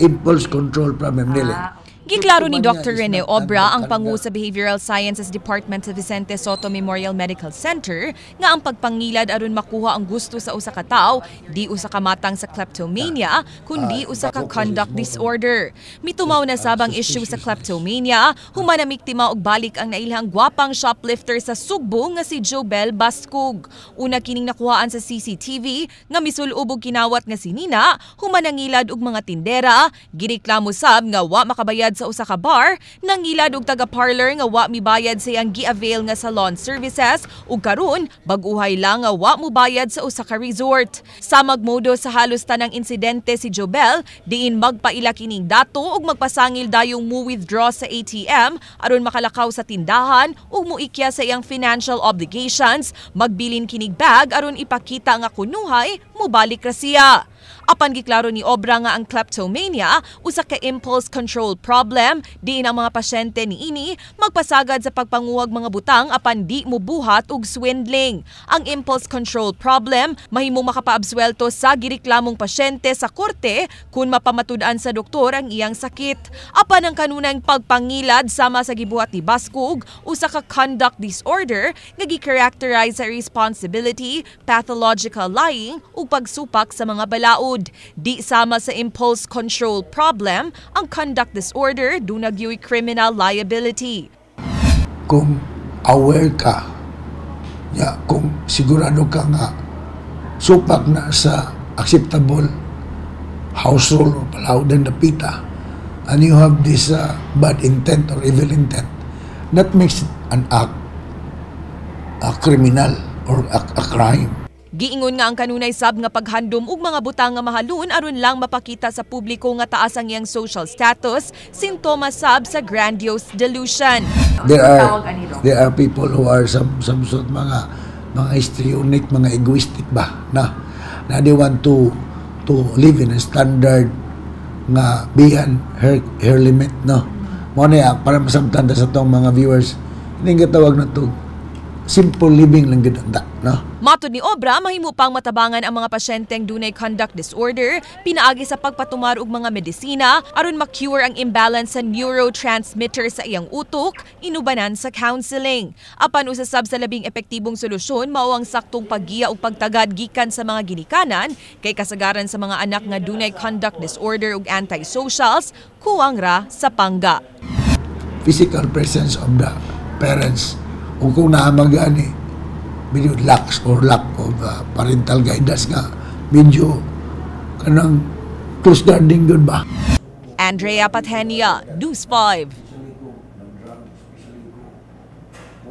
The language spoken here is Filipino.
impulse control problem nila. Giklaro ni Dr. Rene Obra, ang pangu sa Behavioral Sciences Department sa Vicente Soto Memorial Medical Center, nga ang pagpangilad aron makuha ang gusto sa usa ka tawo di usa ka matang sa kleptomania kundi usa ka conduct disorder. Mitumaw na sabang issue sa kleptomania, humanamiktima og balik ang nailhang gwapang shoplifter sa Sugbo nga si Jobel Bascug. Una kining nakuhaan sa CCTV nga misul-ub og kinawat nga si Nina, humanangilad og mga tindera, gireklamo sab nga wa makabayad sa usa ka bar, nangilad og taga-parlor nga wa mibayad sa iyang gi-avail nga salon services ug karon bag-uhay lang nga wa mobayad sa usa ka resort. Sa magmodo sa halos tanang insidente si Jobel, diin magpaila kining dato ug magpasangil dayong mo-withdraw sa ATM aron makalakaw sa tindahan ug muikya sa iyang financial obligations, magbilin kinig bag aron ipakita nga kunuhay mobalik ra siya. Apan giklaro ni Obra nga ang kleptomania usa ka impulse control problem, diin ang mga pasyente niini magpasagad sa pagpanguwag mga butang apan di mobuhat og swindling. Ang impulse control problem mahimong makapaabsuelto sa gireklamong pasyente sa korte kung mapamatud-an sa doktor ang iyang sakit. Apan ang kanunang pagpangilad sama sa gibuhat ni Bascug usa ka conduct disorder nga gi-characterize sa irresponsibility, pathological lying ug pagsupak sa mga balaod. Di sama sa impulse control problem, ang conduct disorder dunagyoy criminal liability. Kung aware ka, kung sigurado ka nga supak na sa acceptable household or palawad ng napita, and you have this bad intent or evil intent, that makes it an act, a criminal or a crime. Giingon nga ang kanunay sab nga paghandom og mga butang nga mahalon aron lang mapakita sa publiko nga taas ang iyang social status, sintomas sab sa grandiose delusion. There are people who are some sort mga histrionic, mga egoistic ba na they want to live in a standard nga beyond her limit, no. Mo na para masabtan sa tong mga viewers, hindi nga tawag na to simple living lang gid no. Matud ni Obra, mahimo pang matabangan ang mga pasyenteng dunay conduct disorder, pinaagi sa pagpatumar og mga medisina aron ma-cure ang imbalance sa neurotransmitter sa iyang utok, inubanan sa counseling. Apan usa sab sa labing epektibong solusyon mao ang saktong paggiya ug pagtagad gikan sa mga ginikanan kay kasagaran sa mga anak nga dunay conduct disorder ug antisocials kuwang ra sa pangga. Physical presence of the parents o kung naamagani medyo lack of parental guidance nga medyo kanang close guarding good ba. Andrea Patenia, News 5.